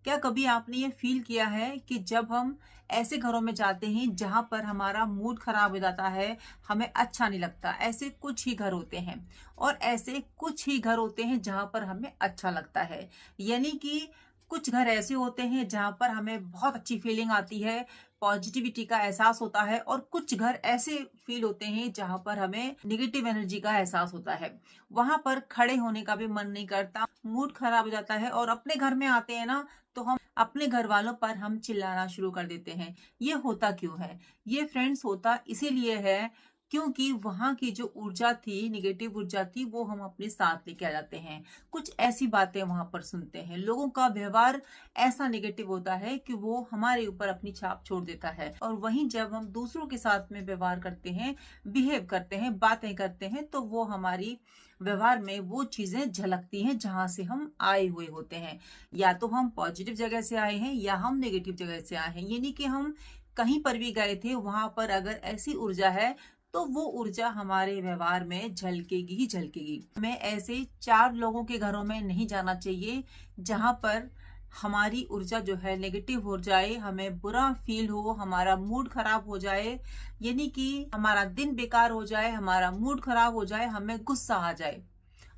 क्या कभी आपने ये फील किया है कि जब हम ऐसे घरों में जाते हैं जहां पर हमारा मूड खराब हो जाता है, हमें अच्छा नहीं लगता। ऐसे कुछ ही घर होते हैं और ऐसे कुछ ही घर होते हैं जहां पर हमें अच्छा लगता है। यानी कि कुछ घर ऐसे होते हैं जहां पर हमें बहुत अच्छी फीलिंग आती है, पॉजिटिविटी का एहसास होता है, और कुछ घर ऐसे फील होते हैं जहां पर हमें निगेटिव एनर्जी का एहसास होता है। वहां पर खड़े होने का भी मन नहीं करता, मूड खराब हो जाता है। और अपने घर में आते हैं ना, तो हम अपने घर वालों पर हम चिल्लाना शुरू कर देते हैं। ये होता क्यों है? ये फ्रेंड्स होता इसीलिए है क्योंकि वहां की जो ऊर्जा थी, निगेटिव ऊर्जा थी, वो हम अपने साथ लेके आ जाते हैं। कुछ ऐसी बातें वहां पर सुनते हैं, लोगों का व्यवहार ऐसा निगेटिव होता है कि वो हमारे ऊपर अपनी छाप छोड़ देता है। और वहीं जब हम दूसरों के साथ में व्यवहार करते हैं, बिहेव करते हैं, बातें करते हैं, तो वो हमारी व्यवहार में वो चीजें झलकती हैं जहां से हम आए हुए होते हैं। या तो हम पॉजिटिव जगह से आए हैं या हम नेगेटिव जगह से आए हैं। यानी कि हम कहीं पर भी गए थे, वहां पर अगर ऐसी ऊर्जा है तो वो ऊर्जा हमारे व्यवहार में झलकेगी ही झलकेगी। हमें ऐसे 4 लोगों के घरों में नहीं जाना चाहिए जहां पर हमारी ऊर्जा जो है नेगेटिव हो जाए, हमें बुरा फील हो, हमारा मूड खराब हो जाए। यानी कि हमारा दिन बेकार हो जाए, हमारा मूड खराब हो जाए, हमें गुस्सा आ जाए,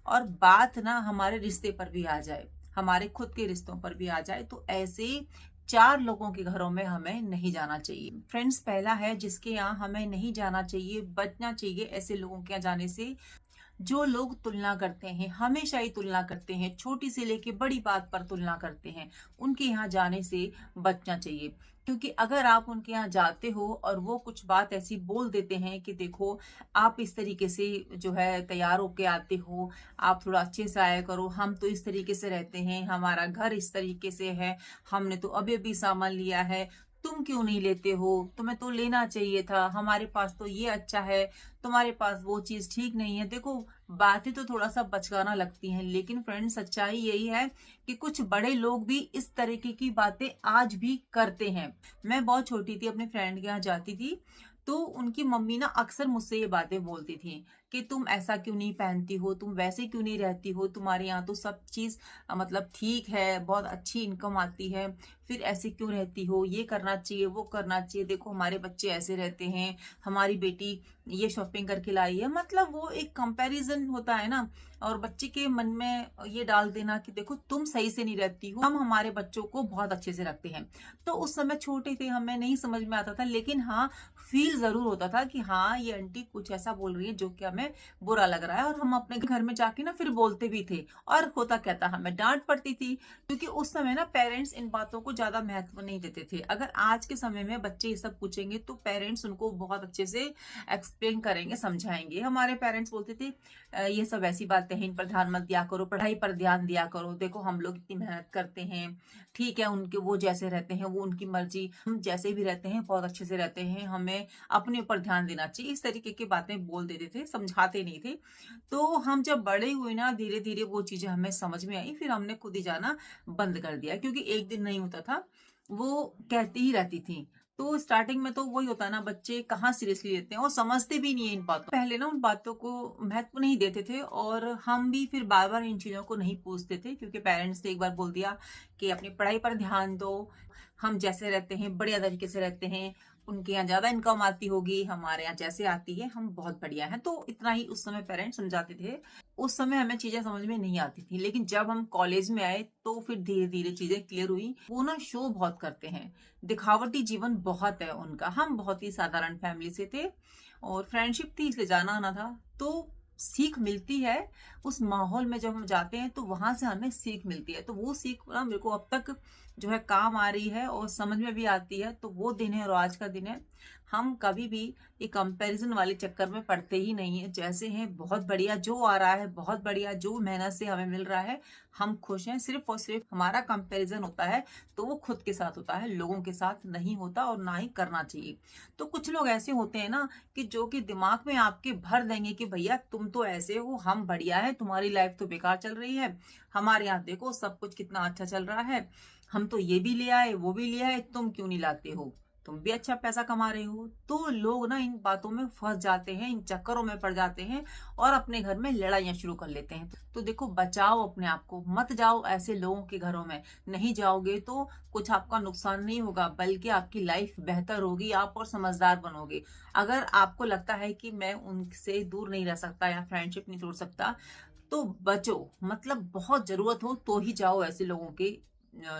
और बात ना हमारे रिश्ते पर भी आ जाए, हमारे खुद के रिश्तों पर भी आ जाए। तो ऐसे 4 लोगों के घरों में हमें नहीं जाना चाहिए। फ्रेंड्स, पहला है जिसके यहाँ हमें नहीं जाना चाहिए, बचना चाहिए ऐसे लोगों के यहाँ जाने से, जो लोग तुलना करते हैं, हमेशा ही तुलना करते हैं, छोटी से लेके बड़ी बात पर तुलना करते हैं। उनके यहाँ जाने से बचना चाहिए। क्योंकि अगर आप उनके यहाँ जाते हो और वो कुछ बात ऐसी बोल देते हैं कि देखो, आप इस तरीके से जो है तैयार होके आते हो, आप थोड़ा अच्छे से आया करो, हम तो इस तरीके से रहते हैं, हमारा घर इस तरीके से है, हमने तो अभी अभी सामान लिया है, तुम क्यों नहीं लेते हो, तुम्हें तो लेना चाहिए था, हमारे पास तो ये अच्छा है, तुम्हारे पास वो चीज ठीक नहीं है। देखो, बातें तो थोड़ा सा बचकाना लगती हैं, लेकिन फ्रेंड सच्चाई यही है कि कुछ बड़े लोग भी इस तरीके की बातें आज भी करते हैं। मैं बहुत छोटी थी, अपने फ्रेंड के यहाँ जाती थी, तो उनकी मम्मी ना अक्सर मुझसे ये बातें बोलती थी कि तुम ऐसा क्यों नहीं पहनती हो, तुम वैसे क्यों नहीं रहती हो, तुम्हारे यहाँ तो सब चीज मतलब ठीक है, बहुत अच्छी इनकम आती है, फिर ऐसे क्यों रहती हो, ये करना चाहिए, वो करना चाहिए, देखो हमारे बच्चे ऐसे रहते हैं, हमारी बेटी ये शॉपिंग करके लाई है। मतलब वो एक कंपैरिजन होता है ना, और बच्चे के मन में ये डाल देना कि देखो तुम सही से नहीं रहती हो, हम हमारे बच्चों को बहुत अच्छे से रखते हैं। तो उस समय छोटे थे, हमें नहीं समझ में आता था, लेकिन हाँ, फील जरूर होता था कि हाँ, ये आंटी कुछ ऐसा बोल रही है जो कि हमें बुरा लग रहा है। और हम अपने घर में जाके ना फिर बोलते भी थे, और होता क्या था, हमें डांट पड़ती थी, क्योंकि उस समय ना पेरेंट्स इन बातों को ज्यादा महत्व नहीं देते थे। अगर आज के समय में बच्चे ये सब पूछेंगे तो पेरेंट्स उनको बहुत अच्छे से एक्सप्लेन करेंगे, समझाएंगे। हमारे पेरेंट्स बोलते थे, ये सब ऐसी बातें हैं, इन पर ध्यान मत दिया करो, पढ़ाई पर ध्यान दिया करो, देखो हम लोग इतनी मेहनत करते हैं, ठीक है, उनके वो जैसे रहते हैं वो उनकी मर्जी, हम जैसे भी रहते हैं बहुत अच्छे से रहते हैं, हमें अपने ऊपर ध्यान देना चाहिए। इस तरीके की बातें बोल देते थे, समझाते नहीं थे। तो हम जब बड़े हुए ना, धीरे धीरे वो चीजें हमें समझ में आई, फिर हमने खुद ही जाना बंद कर दिया, क्योंकि एक दिन नहीं होता था, वो कहती ही रहती थी। तो स्टार्टिंग में तो वही होता ना, बच्चे कहाँ सीरियसली लेते हैं और समझते भी नहीं है इन बातों, पहले ना उन बातों को महत्व नहीं देते थे, और हम भी फिर बार बार इन चीजों को नहीं पूछते थे, क्योंकि पेरेंट्स ने एक बार बोल दिया कि अपनी पढ़ाई पर ध्यान दो, हम जैसे रहते हैं बढ़िया तरीके से रहते हैं, उनके यहाँ ज्यादा इनकम आती होगी, हमारे यहाँ जैसे आती है, हम बहुत बढ़िया हैं। तो इतना ही उस समय पेरेंट्स समझाते थे। उस समय हमें चीजें समझ में नहीं आती थी, लेकिन जब हम कॉलेज में आए तो फिर धीरे धीरे चीजें क्लियर हुई। वो ना शो बहुत करते हैं, दिखावटी जीवन बहुत है उनका, हम बहुत ही साधारण फैमिली से थे, और फ्रेंडशिप थी इसलिए जाना आना था। तो सीख मिलती है उस माहौल में, जब हम जाते हैं तो वहां से हमें सीख मिलती है। तो वो सीख ना मेरे को अब तक जो है काम आ रही है और समझ में भी आती है। तो वो दिन है और आज का दिन है, हम कभी भी ये कंपैरिजन वाले चक्कर में पड़ते ही नहीं है। जैसे हैं बहुत बढ़िया, जो आ रहा है बहुत बढ़िया, जो मेहनत से हमें मिल रहा है हम खुश हैं। सिर्फ और सिर्फ हमारा कंपैरिजन होता है तो वो खुद के साथ होता है, लोगों के साथ नहीं होता, और ना ही करना चाहिए। तो कुछ लोग ऐसे होते हैं ना कि जो कि दिमाग में आपके भर देंगे कि भैया तुम तो ऐसे हो, हम बढ़िया है, तुम्हारी लाइफ तो बेकार चल रही है, हमारे यहाँ देखो सब कुछ कितना अच्छा चल रहा है, हम तो ये भी ले आए वो भी ले आए, तुम क्यों नहीं लाते हो। तुम भी अच्छा पैसा कमा रहे हो। तो लोग ना इन बातों में फंस जाते हैं, इन चक्करों में पड़ जाते हैं और अपने घर में लड़ाइयां शुरू कर लेते हैं। तो देखो, बचाओ अपने आप को, मत जाओ ऐसे लोगों के घरों में। नहीं जाओगे तो कुछ आपका नुकसान नहीं होगा, बल्कि आपकी लाइफ बेहतर होगी, आप और समझदार बनोगे। अगर आपको लगता है कि मैं उनसे दूर नहीं रह सकता या फ्रेंडशिप नहीं तोड़ सकता, तो बचो। मतलब बहुत जरूरत हो तो ही जाओ ऐसे लोगों के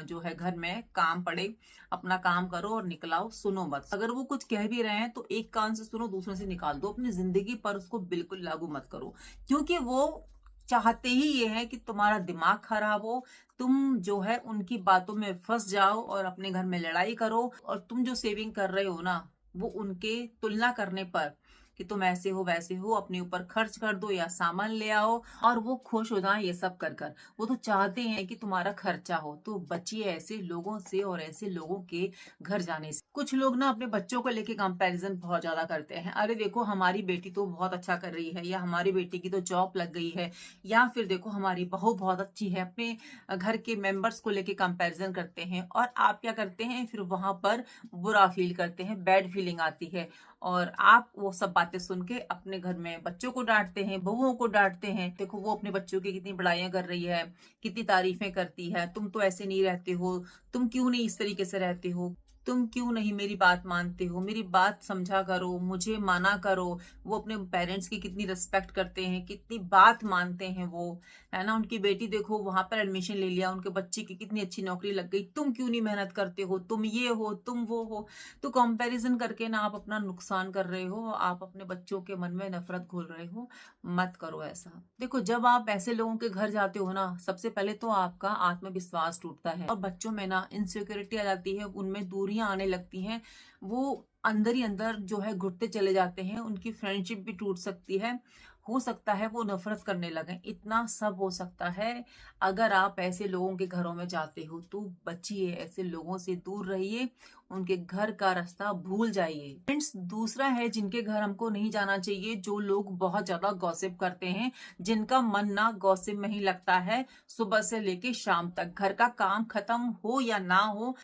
जो है घर में, काम पड़े अपना काम करो और निकलाओ, सुनो मत। अगर वो कुछ कह भी रहे हैं तो एक कान से सुनो, दूसरे से निकाल दो। अपनी जिंदगी पर उसको बिल्कुल लागू मत करो, क्योंकि वो चाहते ही ये है कि तुम्हारा दिमाग खराब हो, तुम जो है उनकी बातों में फंस जाओ और अपने घर में लड़ाई करो। और तुम जो सेविंग कर रहे हो ना, वो उनके तुलना करने पर कि तुम ऐसे हो वैसे हो, अपने ऊपर खर्च कर दो या सामान ले आओ और वो खुश हो जाए ये सब कर कर। वो तो चाहते हैं कि तुम्हारा खर्चा हो। तो बचिए ऐसे लोगों से और ऐसे लोगों के घर जाने से। कुछ लोग ना अपने बच्चों को लेके कंपैरिजन बहुत ज्यादा करते हैं। अरे देखो, हमारी बेटी तो बहुत अच्छा कर रही है, या हमारी बेटी की तो जॉब लग गई है, या फिर देखो हमारी बहू बहुत अच्छी है। अपने घर के मेंबर्स को लेके कंपैरिजन करते हैं और आप क्या करते हैं, फिर वहां पर बुरा फील करते हैं, बैड फीलिंग आती है और आप वो सब बातें सुन के अपने घर में बच्चों को डांटते हैं, बहुओं को डांटते हैं। देखो, वो अपने बच्चों की कितनी बड़ाइयां कर रही है, कितनी तारीफें करती है, तुम तो ऐसे नहीं रहते हो, तुम क्यों नहीं इस तरीके से रहते हो, तुम क्यों नहीं मेरी बात मानते हो, मेरी बात समझा करो, मुझे माना करो। वो अपने पेरेंट्स की कितनी रिस्पेक्ट करते हैं, कितनी बात मानते हैं वो, है ना। उनकी बेटी देखो वहां पर एडमिशन ले लिया, उनके बच्चे की कितनी अच्छी नौकरी लग गई, तुम क्यों नहीं मेहनत करते हो, तुम ये हो, तुम वो हो। तो कंपैरिजन करके ना आप अपना नुकसान कर रहे हो, आप अपने बच्चों के मन में नफरत घोल रहे हो। मत करो ऐसा। देखो, जब आप ऐसे लोगों के घर जाते हो ना, सबसे पहले तो आपका आत्मविश्वास टूटता है और बच्चों में ना इनसिक्योरिटी आ जाती है, उनमें दूरियां आने लगती हैं। वो अंदर ही अंदर जो है घुटते चले जाते हैं, उनकी फ्रेंडशिप भी टूट सकती है। हो सकता है वो नफरत करने लगे, इतना सब हो सकता है। अगर आप ऐसे लोगों के घरों में जाते हो तो बचिए, ऐसे लोगों से दूर रहिए, उनके घर का रास्ता भूल जाइए। फ्रेंड्स, दूसरा है जिनके घर हमको नहीं जाना चाहिए, जो लोग बहुत ज्यादा गॉसिप करते हैं, जिनका मन ना गॉसिप में ही लगता है। सुबह से लेके शाम तक घर का काम खत्म हो या ना हो,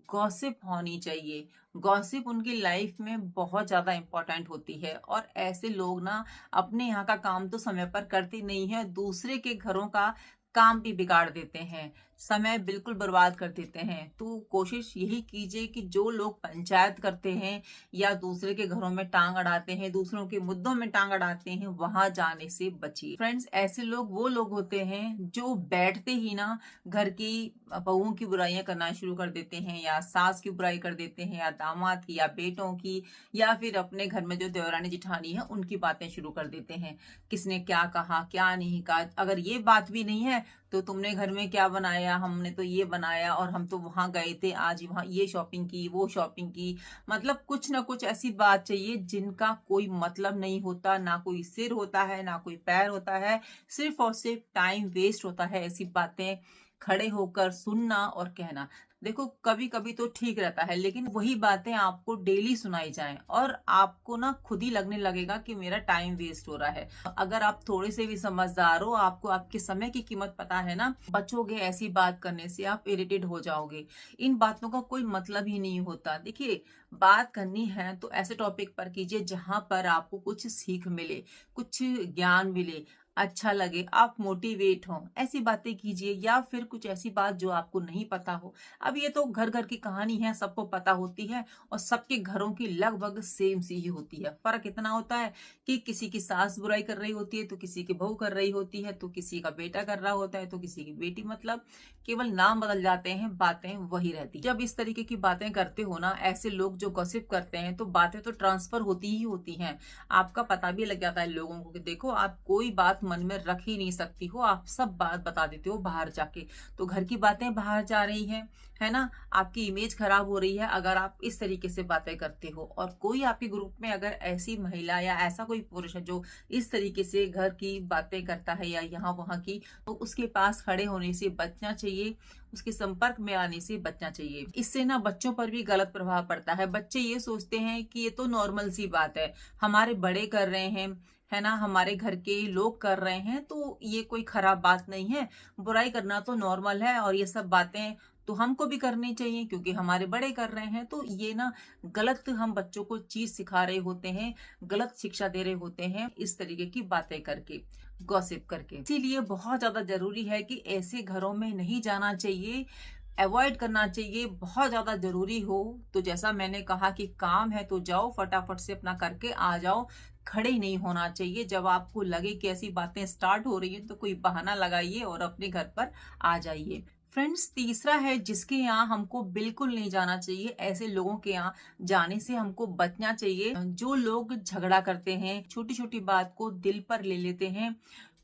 गॉसिप होनी चाहिए। गॉसिप उनकी लाइफ में बहुत ज्यादा इंपॉर्टेंट होती है। और ऐसे लोग ना अपने यहाँ का काम तो समय पर करते नहीं है, दूसरे के घरों का काम भी बिगाड़ देते हैं, समय बिल्कुल बर्बाद कर देते हैं। तो कोशिश यही कीजिए कि जो लोग पंचायत करते हैं या दूसरे के घरों में टांग अड़ाते हैं, दूसरों के मुद्दों में टांग अड़ाते हैं, वहां जाने से बचिए। फ्रेंड्स, ऐसे लोग वो लोग होते हैं जो बैठते ही ना घर की बहुओं की बुराइयां करना शुरू कर देते हैं, या सास की बुराई कर देते हैं, या दामाद की, या बेटों की, या फिर अपने घर में जो देवरानी जिठानी है उनकी बातें शुरू कर देते हैं। किसने क्या कहा, क्या नहीं कहा। अगर ये बात भी नहीं है तो तुमने घर में क्या बनाया, हमने तो ये बनाया, और हम तो वहां गए थे, आज वहां ये शॉपिंग की, वो शॉपिंग की। मतलब कुछ ना कुछ ऐसी बात चाहिए जिनका कोई मतलब नहीं होता, ना कोई सिर होता है ना कोई पैर होता है, सिर्फ और सिर्फ टाइम वेस्ट होता है ऐसी बातें खड़े होकर सुनना और कहना। देखो, कभी कभी तो ठीक रहता है, लेकिन वही बातें आपको डेली सुनाई जाएं और आपको ना खुद ही लगने लगेगा कि मेरा टाइम वेस्ट हो रहा है। अगर आप थोड़े से भी समझदार हो, आपको आपके समय की कीमत पता है ना, बचोगे ऐसी बात करने से। आप इरिटेट हो जाओगे, इन बातों का कोई मतलब ही नहीं होता। देखिए, बात करनी है तो ऐसे टॉपिक पर कीजिए जहां पर आपको कुछ सीख मिले, कुछ ज्ञान मिले, अच्छा लगे, आप मोटिवेट हो, ऐसी बातें कीजिए। या फिर कुछ ऐसी बात जो आपको नहीं पता हो। अब ये तो घर घर की कहानी है, सबको पता होती है और सबके घरों की लगभग सेम सी ही होती है। फर्क इतना होता है कि किसी की सास बुराई कर रही होती है तो किसी की बहू कर रही होती है, तो किसी का बेटा कर रहा होता है तो किसी की बेटी। मतलब केवल नाम बदल जाते हैं, बातें वही रहती। जब इस तरीके की बातें करते हो ना ऐसे लोग जो गॉसिप करते हैं, तो बातें तो ट्रांसफर होती ही होती हैं। आपका पता भी लग जाता है लोगों को कि देखो, आप कोई बात मन में रख ही नहीं सकती हो, आप सब बात बता देते हो बाहर जाके। तो घर की बातें बाहर जा रही हैं, है ना। आपकी इमेज खराब हो रही है अगर आप इस तरीके से बातें करते हो। और कोई आपके ग्रुप में अगर ऐसी महिला या ऐसा कोई पुरुष है जो इस तरीके से घर की बातें करता है या यहाँ वहां की, तो उसके पास खड़े होने से बचना चाहिए, उसके संपर्क में आने से बचना चाहिए। इससे ना बच्चों पर भी गलत प्रभाव पड़ता है। बच्चे ये सोचते हैं कि ये तो नॉर्मल सी बात है, हमारे बड़े कर रहे हैं, है ना, हमारे घर के लोग कर रहे हैं, तो ये कोई खराब बात नहीं है, बुराई करना तो नॉर्मल है और ये सब बातें तो हमको भी करनी चाहिए क्योंकि हमारे बड़े कर रहे हैं। तो ये ना गलत हम बच्चों को चीज सिखा रहे होते हैं, गलत शिक्षा दे रहे होते हैं इस तरीके की बातें करके, गॉसिप करके। इसीलिए बहुत ज्यादा जरूरी है कि ऐसे घरों में नहीं जाना चाहिए, अवॉइड करना चाहिए। बहुत ज्यादा जरूरी हो तो जैसा मैंने कहा कि काम है तो जाओ, फटाफट से अपना करके आ जाओ। खड़े नहीं होना चाहिए। जब आपको लगे कि ऐसी बातें स्टार्ट हो रही हैं तो कोई बहाना लगाइए और अपने घर पर आ जाइए। फ्रेंड्स, तीसरा है जिसके यहाँ हमको बिल्कुल नहीं जाना चाहिए, ऐसे लोगों के यहाँ जाने से हमको बचना चाहिए। जो लोग झगड़ा करते हैं, छोटी छोटी बात को दिल पर ले लेते हैं,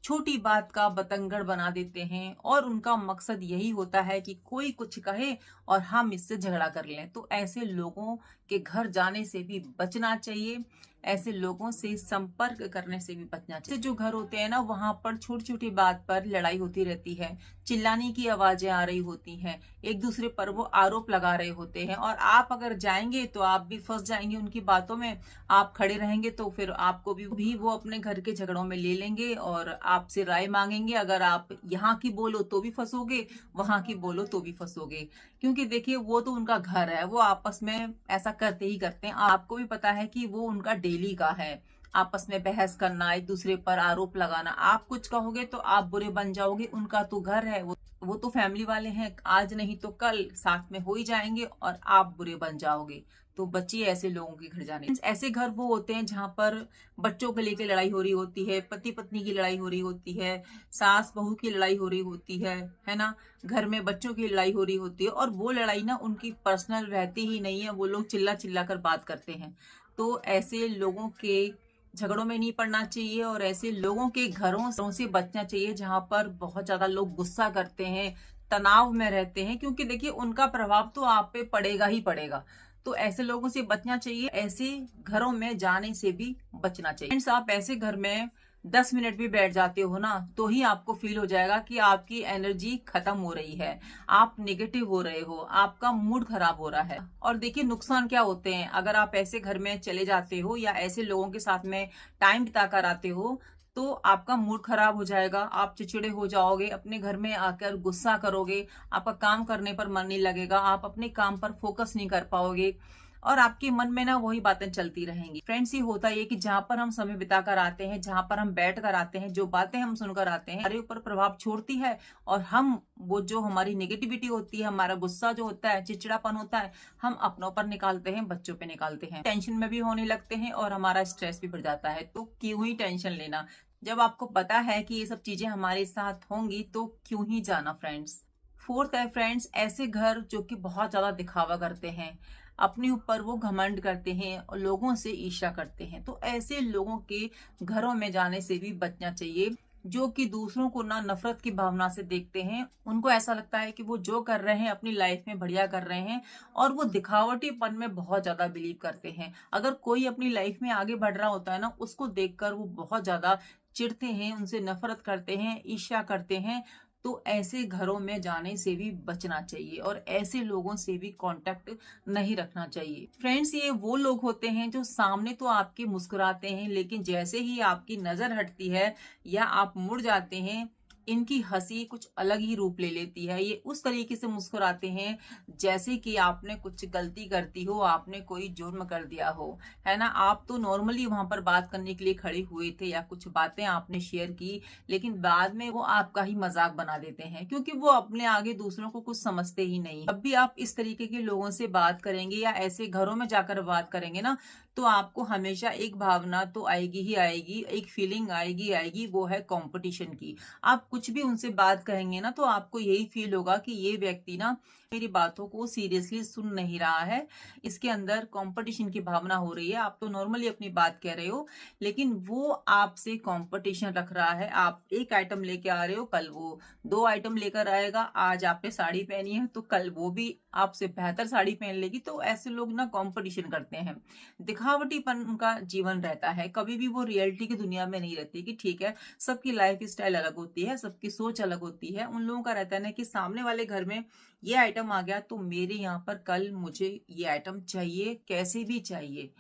छोटी बात का बतंगड़ बना देते हैं और उनका मकसद यही होता है कि कोई कुछ कहे और हम इससे झगड़ा कर लें। तो ऐसे लोगों के घर जाने से भी बचना चाहिए, ऐसे लोगों से संपर्क करने से भी बचना चाहिए। जो घर होते हैं ना, वहां पर छोटी छोटी बात पर लड़ाई होती रहती है, चिल्लाने की आवाजें आ रही होती हैं, एक दूसरे पर वो आरोप लगा रहे होते हैं और आप अगर जाएंगे तो आप भी फंस जाएंगे उनकी बातों में। आप खड़े रहेंगे तो फिर आपको भी वो अपने घर के झगड़ों में ले लेंगे और आपसे राय मांगेंगे। अगर आप यहाँ की बोलो तो भी फंसोगे, वहां की बोलो तो भी फंसोगे, क्योंकि देखिए वो तो उनका घर है, वो आपस में ऐसा करते ही करते हैं। आपको भी पता है कि वो उनका डेली का है, आपस में बहस करना, एक दूसरे पर आरोप लगाना। आप कुछ कहोगे तो आप बुरे बन जाओगे, उनका तो घर है, वो तो फैमिली वाले हैं, आज नहीं तो कल साथ में हो ही जाएंगे और आप बुरे बन जाओगे। तो बचिए ऐसे लोगों के घर जाने। ऐसे घर वो होते हैं जहां पर बच्चों को लेकर लड़ाई हो रही होती है, पति पत्नी की लड़ाई हो रही होती है, सास बहू की लड़ाई हो रही होती है ना, घर में बच्चों की लड़ाई हो रही होती है और वो लड़ाई ना उनकी पर्सनल रहती ही नहीं है, वो लोग चिल्ला चिल्ला कर बात करते हैं। तो ऐसे लोगों के झगड़ों में नहीं पड़ना चाहिए और ऐसे लोगों के घरों से बचना चाहिए जहां पर बहुत ज्यादा लोग गुस्सा करते हैं, तनाव में रहते हैं, क्योंकि देखिए उनका प्रभाव तो आप पे पड़ेगा ही पड़ेगा। तो ऐसे लोगों से बचना चाहिए, ऐसे घरों में जाने से भी बचना चाहिए। फ्रेंड्स, आप ऐसे घर में 10 मिनट भी बैठ जाते हो ना तो ही आपको फील हो जाएगा कि आपकी एनर्जी खत्म हो रही है, आप नेगेटिव हो रहे हो, आपका मूड खराब हो रहा है। और देखिए नुकसान क्या होते हैं अगर आप ऐसे घर में चले जाते हो या ऐसे लोगों के साथ में टाइम बिता कर आते हो। तो आपका मूड खराब हो जाएगा, आप चिड़चिड़े हो जाओगे, अपने घर में आकर गुस्सा करोगे, आपका काम करने पर मन नहीं लगेगा, आप अपने काम पर फोकस नहीं कर पाओगे और आपके मन में ना वही बातें चलती रहेंगी। फ्रेंड्स, ये होता है कि जहां पर हम समय बिता कर आते हैं, जहां पर हम बैठ कर आते हैं, जो बातें हम सुनकर आते हैं हमारे ऊपर प्रभाव छोड़ती है और हम वो जो हमारी नेगेटिविटी होती है, हमारा गुस्सा जो होता है, चिड़चिड़ापन होता है, हम अपनों पर निकालते हैं, बच्चों पे निकालते हैं, टेंशन में भी होने लगते हैं और हमारा स्ट्रेस भी बढ़ जाता है। तो क्यों ही टेंशन लेना, जब आपको पता है कि ये सब चीजें हमारे साथ होंगी तो क्यों ही जाना। फ्रेंड्स, फोर्थ है फ्रेंड्स, ऐसे घर जो कि बहुत ज्यादा दिखावा करते हैं, अपने ऊपर वो घमंड करते हैं और लोगों से ईर्ष्या करते हैं। तो ऐसे लोगों के घरों में जाने से भी बचना चाहिए, जो कि दूसरों को ना नफरत की भावना से देखते हैं। उनको ऐसा लगता है कि वो जो कर रहे हैं अपनी लाइफ में बढ़िया कर रहे हैं और वो दिखावटीपन में बहुत ज्यादा बिलीव करते हैं। अगर कोई अपनी लाइफ में आगे बढ़ रहा होता है ना, उसको देखकर वो बहुत ज्यादा चिढ़ते हैं, उनसे नफरत करते हैं, ईर्ष्या करते हैं। तो ऐसे घरों में जाने से भी बचना चाहिए और ऐसे लोगों से भी कांटेक्ट नहीं रखना चाहिए। फ्रेंड्स, ये वो लोग होते हैं जो सामने तो आपके मुस्कुराते हैं, लेकिन जैसे ही आपकी नजर हटती है या आप मुड़ जाते हैं, इनकी हंसी कुछ अलग ही रूप ले लेती है। ये उस तरीके से मुस्कुराते हैं जैसे कि आपने कुछ गलती कर दी हो, आपने कोई जुर्म कर दिया हो, है ना। आप तो नॉर्मली वहां पर बात करने के लिए खड़े हुए थे या कुछ बातें आपने शेयर की, लेकिन बाद में वो आपका ही मजाक बना देते हैं, क्योंकि वो अपने आगे दूसरों को कुछ समझते ही नहीं। जब भी आप इस तरीके के लोगों से बात करेंगे या ऐसे घरों में जाकर बात करेंगे ना, तो आपको हमेशा एक भावना तो आएगी ही आएगी, एक फीलिंग आएगी, वो है कंपटीशन की। आप कुछ भी उनसे बात करेंगे ना तो आपको यही फील होगा कि ये व्यक्ति ना मेरी बातों को सीरियसली सुन नहीं रहा है, इसके अंदर कंपटीशन की भावना हो रही है। आप तो नॉर्मली अपनी बात कह रहे हो, लेकिन वो आपसे कंपटीशन रख रहा है। आप एक आइटम लेके आ रहे हो, कल वो 2 आइटम लेकर आएगा। आज आपने साड़ी पहनी है तो कल वो भी आपसे बेहतर साड़ी पहन लेगी। तो ऐसे लोग ना कंपटीशन करते हैं, दिखावटीपन उनका जीवन रहता है, कभी भी वो रियलिटी की दुनिया में नहीं रहती। कि ठीक है, सबकी लाइफ स्टाइल अलग होती है, सबकी सोच अलग होती है। उन लोगों का रहता है ना कि सामने वाले घर में ये आइटम आ गया तो मेरे यहाँ पर कल मुझे ये आइटम चाहिए, कैसे भी चाहिए,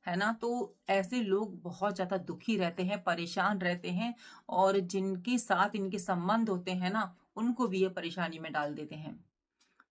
है ना। तो ऐसे लोग बहुत ज्यादा दुखी रहते हैं, परेशान रहते हैं और जिनके साथ इनके संबंध होते हैं ना, उनको भी ये परेशानी में डाल देते हैं।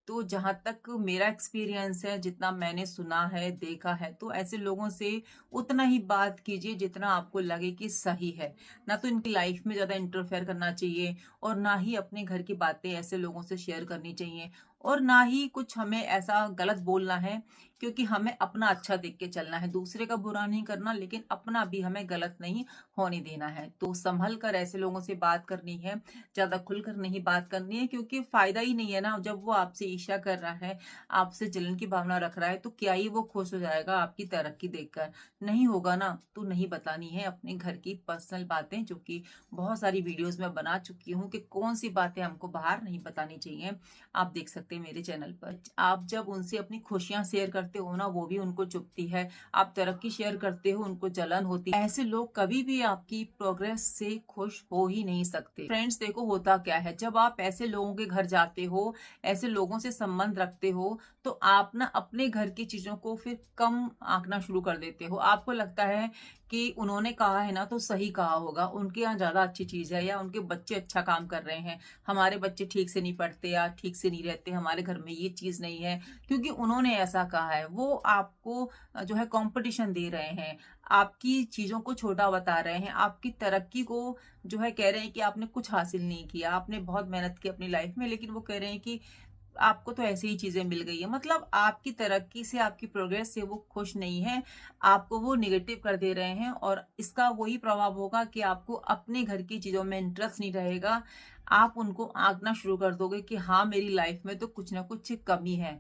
तो जहाँ तक मेरा एक्सपीरियंस है, जितना मैंने सुना है, देखा है, तो ऐसे लोगों से उतना ही बात कीजिए जितना आपको लगे कि सही है। ना तो इनकी लाइफ में ज़्यादा इंटरफेयर करना चाहिए और ना ही अपने घर की बातें ऐसे लोगों से शेयर करनी चाहिए और ना ही कुछ हमें ऐसा गलत बोलना है, क्योंकि हमें अपना अच्छा देख के चलना है, दूसरे का बुरा नहीं करना, लेकिन अपना भी हमें गलत नहीं होने देना है। तो संभल कर ऐसे लोगों से बात करनी है, ज़्यादा खुलकर नहीं बात करनी है, क्योंकि फ़ायदा ही नहीं है ना। जब वो आपसे ईर्ष्या कर रहा है, आपसे जलन की भावना रख रहा है, तो क्या ही वो खुश हो जाएगा आपकी तरक्की देखकर? नहीं होगा ना। तो नहीं बतानी है अपने घर की पर्सनल बातें, जो कि बहुत सारी वीडियोज़ में बना चुकी हूँ कि कौन-सी बातें हमको बाहर नहीं बतानी चाहिए। आप देख सकते हैं मेरे चैनल पर। आप जब उनसे अपनी खुशियाँ शेयर करते हो ना, वो भी उनको चुभती है। आप तरक्की शेयर करते हो, उनको जलन होती है। ऐसे लोग कभी भी आपकी प्रोग्रेस से खुश हो ही नहीं सकते। फ्रेंड्स देखो, होता क्या है, जब आप ऐसे लोगों के घर जाते हो, ऐसे लोगों से संबंध रखते हो, तो आप ना अपने घर की चीज़ों को फिर कम आंकना शुरू कर देते हो। आपको लगता है कि उन्होंने कहा है ना, तो सही कहा होगा, उनके यहाँ ज़्यादा अच्छी चीज़ है, या उनके बच्चे अच्छा काम कर रहे हैं, हमारे बच्चे ठीक से नहीं पढ़ते या ठीक से नहीं रहते, हमारे घर में ये चीज़ नहीं है, क्योंकि उन्होंने ऐसा कहा है। वो आपको जो है कॉम्पिटिशन दे रहे हैं, आपकी चीज़ों को छोटा बता रहे हैं, आपकी तरक्की को जो है कह रहे हैं कि आपने कुछ हासिल नहीं किया, आपने बहुत मेहनत की अपनी लाइफ में, लेकिन वो कह रहे हैं कि आपको तो ऐसे ही चीज़ें मिल गई है। मतलब आपकी तरक्की से, आपकी प्रोग्रेस से वो खुश नहीं है, आपको वो नेगेटिव कर दे रहे हैं, और इसका वही प्रभाव होगा कि आपको अपने घर की चीज़ों में इंटरेस्ट नहीं रहेगा। आप उनको आंकना शुरू कर दोगे कि हाँ, मेरी लाइफ में तो कुछ ना कुछ कमी है।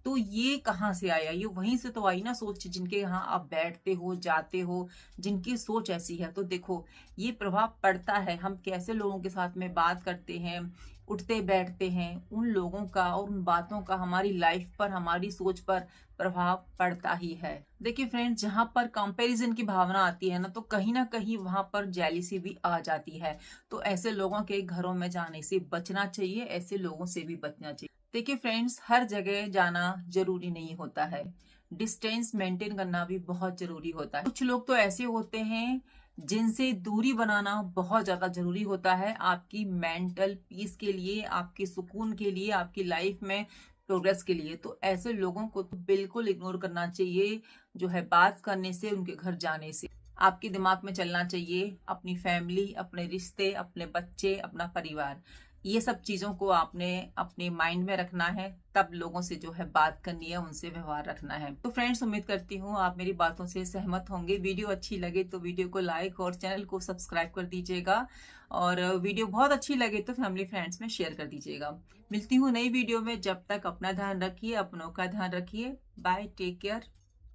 तो ये कहाँ से आया? ये वहीं से तो आई ना सोच, जिनके यहाँ आप बैठते हो, जाते हो, जिनकी सोच ऐसी है। तो देखो, ये प्रभाव पड़ता है, हम कैसे लोगों के साथ में बात करते हैं, उठते बैठते हैं, उन लोगों का और उन बातों का हमारी लाइफ पर, हमारी सोच पर प्रभाव पड़ता ही है। देखिए फ्रेंड्स, जहाँ पर कंपैरिजन की भावना आती है ना कहीं वहां पर जेलिसी भी आ जाती है। तो ऐसे लोगों के घरों में जाने से बचना चाहिए, ऐसे लोगों से भी बचना चाहिए। देखिए फ्रेंड्स, हर जगह जाना जरूरी नहीं होता है, डिस्टेंस मेंटेन करना भी बहुत जरूरी होता है। कुछ लोग तो ऐसे होते हैं जिनसे दूरी बनाना बहुत ज्यादा जरूरी होता है, आपकी मेंटल पीस के लिए, आपके सुकून के लिए, आपकी लाइफ में प्रोग्रेस के लिए। तो ऐसे लोगों को तो बिल्कुल इग्नोर करना चाहिए, जो है बात करने से, उनके घर जाने से। आपके दिमाग में चलना चाहिए अपनी फैमिली, अपने रिश्ते, अपने बच्चे, अपना परिवार, ये सब चीजों को आपने अपने माइंड में रखना है। तब लोगों से जो है बात करनी है, उनसे व्यवहार रखना है। तो फ्रेंड्स, उम्मीद करती हूँ आप मेरी बातों से सहमत होंगे। वीडियो अच्छी लगे तो वीडियो को लाइक और चैनल को सब्सक्राइब कर दीजिएगा, और वीडियो बहुत अच्छी लगे तो फैमिली फ्रेंड्स में शेयर कर दीजिएगा। मिलती हूँ नई वीडियो में, जब तक अपना ध्यान रखिए, अपनों का ध्यान रखिए। Bye, take care,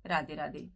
Radhe Radhe.